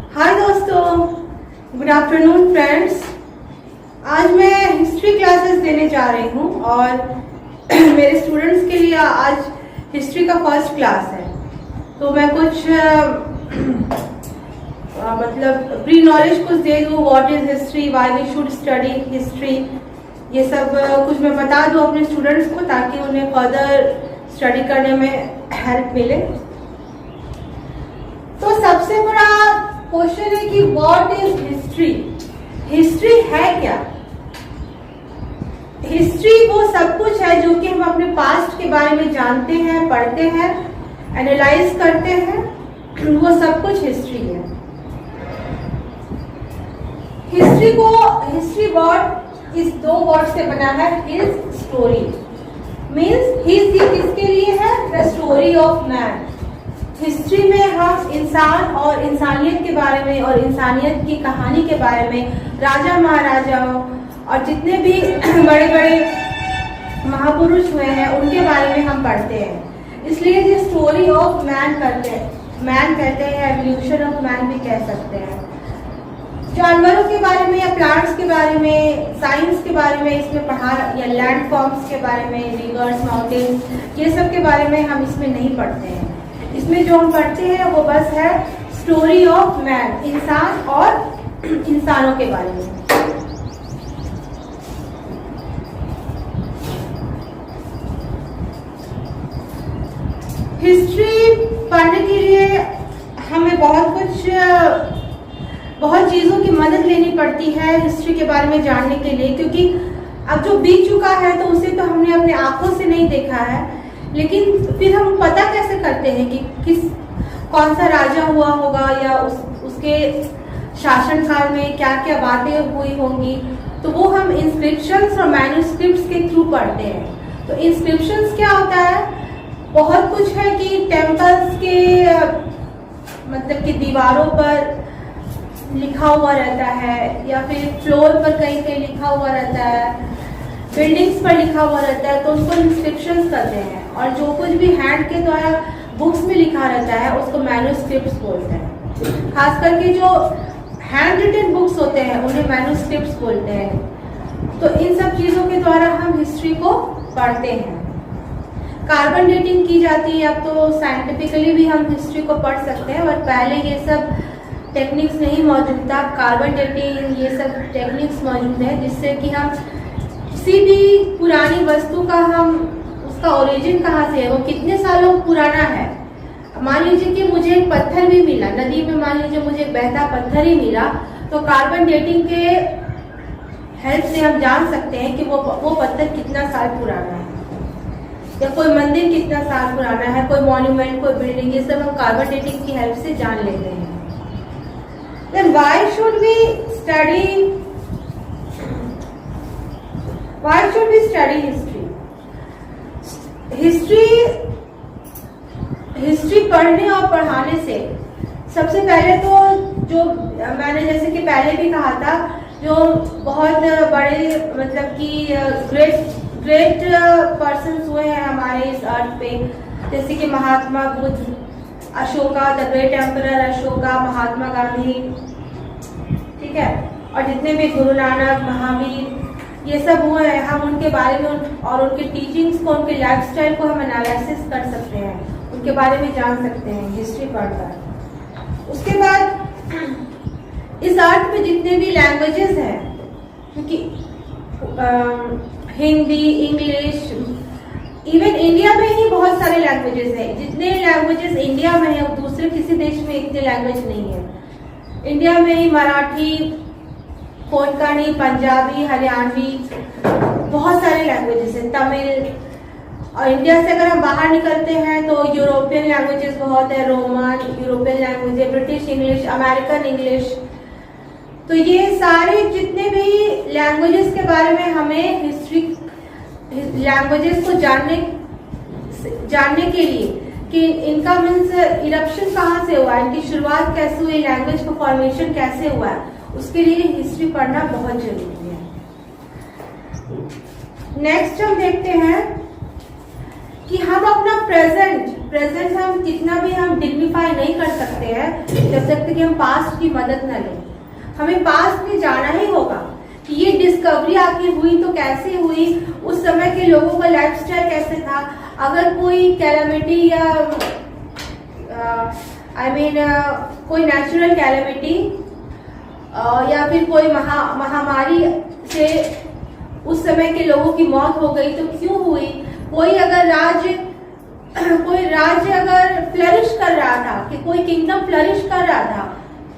हाय दोस्तों, good afternoon friends. आज मैं हिस्ट्री क्लासेस देने जा रही हूँ और मेरे स्टूडेंट्स के लिए आज हिस्ट्री का फर्स्ट क्लास है। तो मैं कुछ मतलब प्री नॉलेज कुछ दे दूँ, what is history, why we should study history, ये सब कुछ मैं बता दूँ अपने स्टूडेंट्स को ताकि उन्हें फर्दर स्टडी करने में हेल्प मिले। तो सबसे बड़ा क्वेश्चन है कि व्हाट इज हिस्ट्री। हिस्ट्री है क्या? हिस्ट्री वो सब कुछ है जो कि हम अपने पास्ट के बारे में जानते हैं, पढ़ते हैं, एनालाइज करते हैं, वो सब कुछ हिस्ट्री है। हिस्ट्री वर्ड इस दो वर्ड से बना है, हिज स्टोरी मीन्स हिज किसके लिए है? The story of man. History में हम इंसान और इंसानियत के बारे में और इंसानियत की कहानी के बारे में, राजा महाराजाओं और जितने भी बड़े बड़े महापुरुष हुए हैं उनके बारे में हम पढ़ते हैं। इसलिए ये स्टोरी ऑफ मैन कहते हैं, एवोल्यूशन ऑफ मैन भी कह सकते हैं। जानवरों के बारे में या प्लांट्स के बारे में, साइंस के बारे में इसमें पढ़ा, या लैंड फॉर्म्स के बारे में, रिवर्स, माउंटेन्स, ये सब के बारे में हम इसमें नहीं पढ़ते हैं। इसमें जो हम पढ़ते हैं वो बस है स्टोरी ऑफ मैन, इंसान और इंसानों के बारे में। हिस्ट्री पढ़ने के लिए हमें बहुत चीजों की मदद लेनी पड़ती है हिस्ट्री के बारे में जानने के लिए, क्योंकि अब जो बीत चुका है तो उसे तो हमने अपने आंखों से नहीं देखा है, लेकिन फिर हम पता कैसे करते हैं कि कौन सा राजा हुआ होगा या उसके शासनकाल में क्या क्या बातें हुई होंगी। तो वो हम इंस्क्रिप्शंस और मैन्युस्क्रिप्ट्स के थ्रू पढ़ते हैं। तो इंस्क्रिप्शंस क्या होता है? बहुत कुछ है कि टेम्पल्स के मतलब कि दीवारों पर लिखा हुआ रहता है, या फिर फ्लोर पर कहीं कहीं लिखा हुआ रहता है, बिल्डिंग्स पर लिखा हुआ रहता है, तो उसको इंस्क्रिप्शंस कहते हैं। और जो कुछ भी हैंड के द्वारा बुक्स में लिखा रहता है उसको मैन्युस्क्रिप्ट्स बोलते हैं। खास करके जो हैंड रिटन बुक्स होते हैं उन्हें मैन्युस्क्रिप्ट्स बोलते हैं। तो इन सब चीजों के द्वारा हम हिस्ट्री को पढ़ते हैं। कार्बन डेटिंग की जाती है, अब तो साइंटिफिकली भी हम हिस्ट्री को पढ़ सकते हैं, और पहले ये सब टेक्निक्स नहीं मौजूद था। कार्बन डेटिंग ये सब टेक्निक्स मौजूद है जिससे कि हम किसी भी पुरानी वस्तु का हम उसका ओरिजिन कहाँ से है, वो कितने सालों पुराना है। मान लीजिए कि मुझे एक पत्थर भी मिला नदी में, मान लीजिए मुझे एक बहता पत्थर ही मिला, तो कार्बन डेटिंग के हेल्प से हम जान सकते हैं कि वो पत्थर कितना साल पुराना है, या कोई मंदिर कितना साल पुराना है, कोई मॉन्यूमेंट, कोई बिल्डिंग, ये सब हम कार्बन डेटिंग की हेल्प से जान लेते हैं। Then why should we study history? History पढ़ने और पढ़ाने से सबसे पहले तो जो मैंने जैसे कि पहले भी कहा था, जो बहुत बड़े मतलब कि ग्रेट पर्सन्स हुए हैं हमारे इस अर्थ पे, जैसे कि Mahatma Buddha, Ashoka, the great emperor Ashoka, Mahatma Gandhi, ठीक है, और जितने भी गुरु नानक, महावीर, ये सब हुए हैं। हम उनके बारे में और उनके टीचिंग्स को, उनके लाइफस्टाइल को हम एनालिसिस कर सकते हैं, उनके बारे में जान सकते हैं हिस्ट्री पढ़कर। उसके बाद इस अर्थ में जितने भी लैंग्वेजेस हैं, क्योंकि हिंदी, इंग्लिश, इवन इंडिया में ही बहुत सारे लैंग्वेजेस हैं। जितने लैंग्वेजेस इंडिया में है दूसरे किसी देश में इतने लैंग्वेज नहीं है। इंडिया में ही मराठी, कोंकणी, पंजाबी, हरियाणवी, बहुत सारे लैंग्वेजेस हैं, तमिल। और इंडिया से अगर हम बाहर निकलते हैं तो यूरोपियन लैंग्वेजेस बहुत है, रोमन यूरोपियन लैंग्वेज है, ब्रिटिश इंग्लिश, अमेरिकन इंग्लिश। तो ये सारे जितने भी लैंग्वेजेस के बारे में हमें हिस्ट्री, लैंग्वेजेस को जानने के लिए कि इनका मीन्स इरप्शन कहाँ से हुआ, इनकी शुरुआत कैसे हुई, लैंग्वेज का फॉर्मेशन कैसे हुआ है, उसके लिए हिस्ट्री पढ़ना बहुत जरूरी है। नेक्स्ट हम देखते हैं कि हम अपना प्रेजेंट हम कितना भी हम डिग्निफाई नहीं कर सकते हैं जब तक कि हम पास्ट की मदद न लें। हमें पास्ट में जाना ही होगा कि ये डिस्कवरी आखिर हुई तो कैसे हुई, उस समय के लोगों का लाइफस्टाइल कैसे था। अगर कोई कैलामिटी या कोई नेचुरल कैलामिटी या फिर कोई महामारी से उस समय के लोगों की मौत हो गई तो क्यों हुई। कोई राज्य अगर फ्लरिश कर रहा था, कि कोई किंगडम फ्लरिश कर रहा था,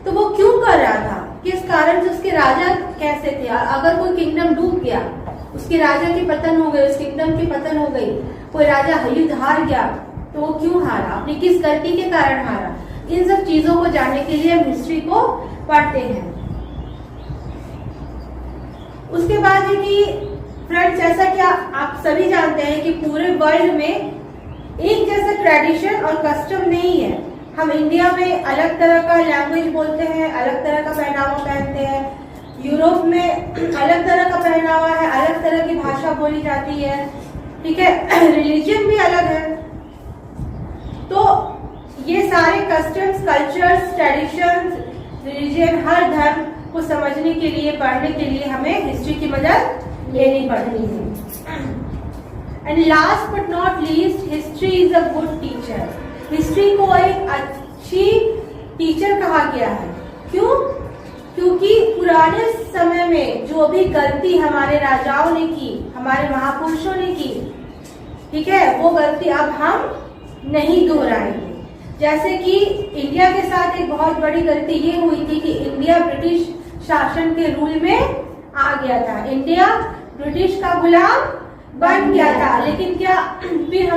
तो वो क्यों कर रहा था, किस कारण से, उसके राजा कैसे थे। अगर कोई किंगडम डूब गया, उसके राजा की पतन हो गई, उस किंगडम की पतन हो गई, कोई राजा युद्ध हार गया, तो वो क्यों हारा, अपनी किस गलती के कारण हारा। इन सब चीजों को जानने के लिए हम हिस्ट्री को पढ़ते हैं। उसके बाद है कि फ्रेंड्स, जैसा कि आप सभी जानते हैं कि पूरे वर्ल्ड में एक जैसा ट्रेडिशन और कस्टम नहीं है। हम इंडिया में अलग तरह का लैंग्वेज बोलते हैं, अलग तरह का पहनावा पहनते हैं। यूरोप में अलग तरह का पहनावा है, अलग तरह की भाषा बोली जाती है, ठीक है। रिलीजन भी अलग है। तो ये सारे कस्टम्स, कल्चर्स, ट्रेडिशंस, रिलीजन, हर धर्म को समझने के लिए, पढ़ने के लिए हमें हिस्ट्री की मदद लेनी पड़ती है। And last but not least, history is a good teacher. History को एक अच्छी टीचर कहा गया है। क्यों? क्योंकि पुराने समय में जो भी गलती हमारे राजाओं ने की, हमारे महापुरुषों ने की, ठीक है, वो गलती अब हम नहीं दोहराएंगे। जैसे कि इंडिया के साथ एक बहुत बड़ी गलती ये हुई थी कि इंडिया ब्रिटिश शासन के रूल में आ गया था। इंडिया ब्रिटिश का गुलाम बन गया था। लेकिन क्या फिर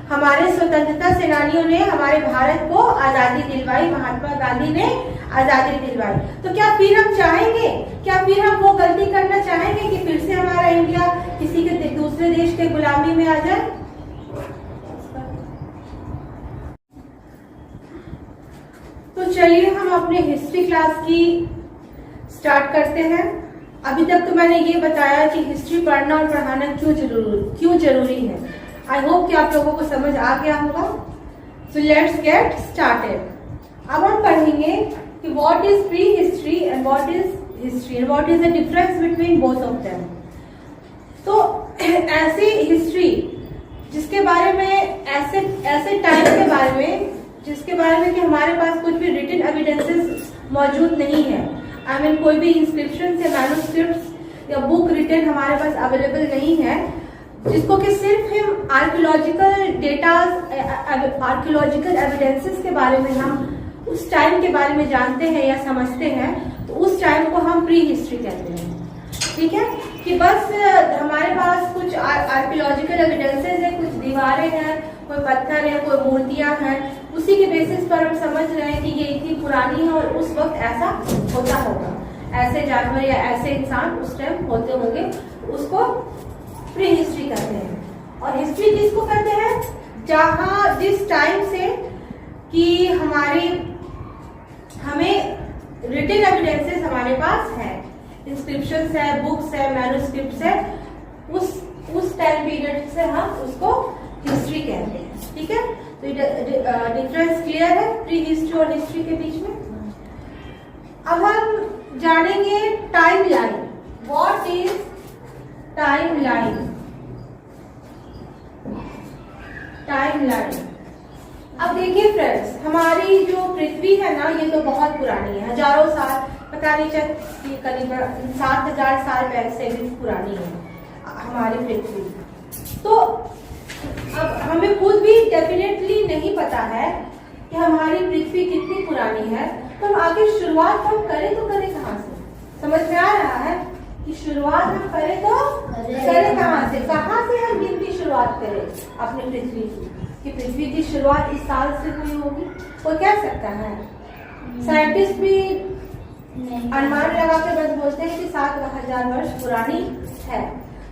हमारे स्वतंत्रता सेनानियों ने हमारे भारत को आजादी दिलवाई, महात्मा गांधी ने आजादी दिलवाई। तो क्या फिर हम चाहेंगे, क्या फिर हम वो गलती करना चाहेंगे कि फिर से हमारा इंडिया किसी के दूसरे देश के गुलामी में आ जाए? तो चलिए हम अपने हिस्ट्री क्लास की स्टार्ट करते हैं। अभी तक तो मैंने ये बताया कि हिस्ट्री पढ़ना और पढ़ाना क्यों जरूरी है। आई होप कि आप लोगों को समझ आ गया होगा। So let's get started. अब हम पढ़ेंगे कि what is pre history and what is history and what is the difference between both of them. तो ऐसी हिस्ट्री जिसके बारे में, ऐसे टाइम के बारे में जिसके बारे में कि हमारे पास कुछ भी रिटन एविडेंसेस मौजूद नहीं है। आई मीन कोई भी इंस्क्रिप्शन या मैन्युस्क्रिप्ट्स या बुक रिटन हमारे पास अवेलेबल नहीं है, जिसको कि सिर्फ हम आर्कियोलॉजिकल डेटाज, आर्कियोलॉजिकल एविडेंसेस के बारे में हम उस टाइम के बारे में जानते हैं या समझते हैं, तो उस टाइम को हम प्री हिस्ट्री कहते हैं। ठीक है, कि बस हमारे पास कुछ आर्कियोलॉजिकल एविडेंसेस है, कुछ दीवारें हैं, कोई पत्थर है, कोई मूर्तियां हैं, उसी के बेसिस पर हम समझ रहे हैं कि ये इतनी पुरानी है और उस वक्त ऐसा होता होगा, ऐसे जानवर या ऐसे इंसान उस टाइम होते होंगे, उसको प्री हिस्ट्री कहते हैं। और हिस्ट्री किसको कहते हैं? जहां जिस टाइम से कि हमें रिटन एविडेंसेस हमारे पास है, इंस्क्रिप्शंस है, बुक्स है, मैन्युस्क्रिप्ट्स है, उस टाइम पीरियड से हम उसको हिस्ट्री कहते हैं। ठीक है, तो डिफरेंस क्लियर है प्री हिस्ट्री और हिस्ट्री के बीच में। अब हम जानेंगे time line. What is time line? Time line, अब देखिए फ्रेंड्स, हमारी जो पृथ्वी है ना, ये तो बहुत पुरानी है, हजारों साल, पता नहीं चल करीबन 7000 साल से भी पुरानी है हमारी पृथ्वी। तो अब हमें खुद भी डेफिनेटली नहीं पता है कि हमारी पृथ्वी कितनी पुरानी है, तो हम आगे शुरुआत हम करें तो करें कहाँ से? समझ में आ रहा है कि शुरुआत हम करें तो करें कहाँ से? कहाँ से हम गिनती शुरुआत करें अपनी पृथ्वी की? कि पृथ्वी की शुरुआत इस साल से हुई होगी, कोई कह सकता है? साइंटिस्ट भी अनुमान लगा के बस बोलते हैं कि 7000 वर्ष पुरानी है।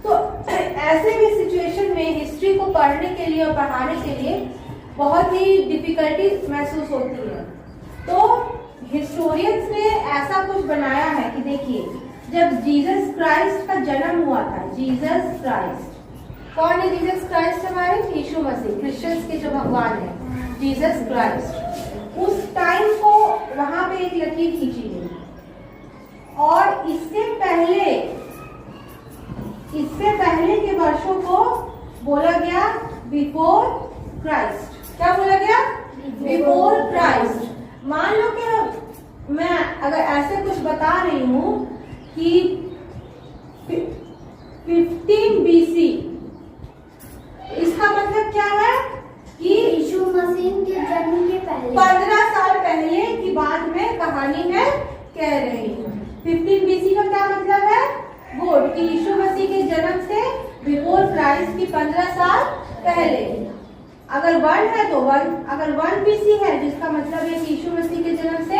तो ऐसे भी सिचुएशन में हिस्ट्री को पढ़ने के लिए और पढ़ाने के लिए बहुत ही डिफिकल्टी महसूस होती है। तो हिस्टोरियंस ने ऐसा कुछ बनाया है कि देखिए, जब जीसस क्राइस्ट का जन्म हुआ था, जीसस क्राइस्ट, कौन है जीसस क्राइस्ट? हमारे यीशु मसीह, क्रिश्चियंस के जो भगवान है जीसस क्राइस्ट। उस टाइम को वहां पे एक लकीर खींची गई, और इससे पहले के वर्षों को बोला गया बिफोर क्राइस्ट। क्या बोला गया? Before Christ. मान लो कि मैं अगर ऐसे कुछ बता रही हूं कि 15 BC, इसका मतलब क्या है कि यीशु मसीह के जन्म के पहले 15 साल पहले की बात में कहानी में कह रही हूँ। 15 BC का क्या मतलब है? गुड, कि यीशु मसीह के जन्म से बिफोर क्राइस्ट की 15 साल पहले। अगर 1 है तो 1, अगर 1 BC है जिसका मतलब है कि यीशु मसीह के जन्म से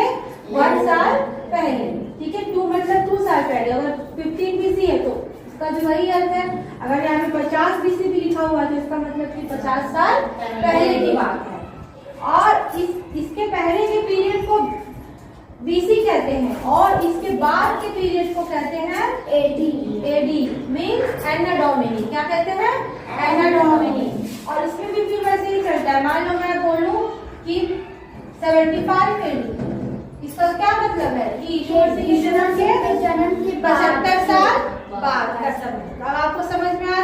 1 साल पहले, ठीक है। 2 मतलब 2 साल पहले। अगर 15 BC है तो इसका भी वही अर्थ है। अगर यहाँ पे 50 BC भी लिखा हुआ है तो इसका मतलब कि 50 साल पहले की बात है। और इसके पहले के पीरियड को BC कहते हैं, और इसके बाद के पीरियड को कहते हैं AD मीन्स एना डोमिनी। क्या कहते हैं? एना डोमिनी। और इसमें भी फिर वैसे ही चलता है। मान लो मैं बोलूं कि 75 AD, इसका क्या मतलब है कि ईश्वर से जन्म के 75 साल बाद का समय। अब आपको समझ में आ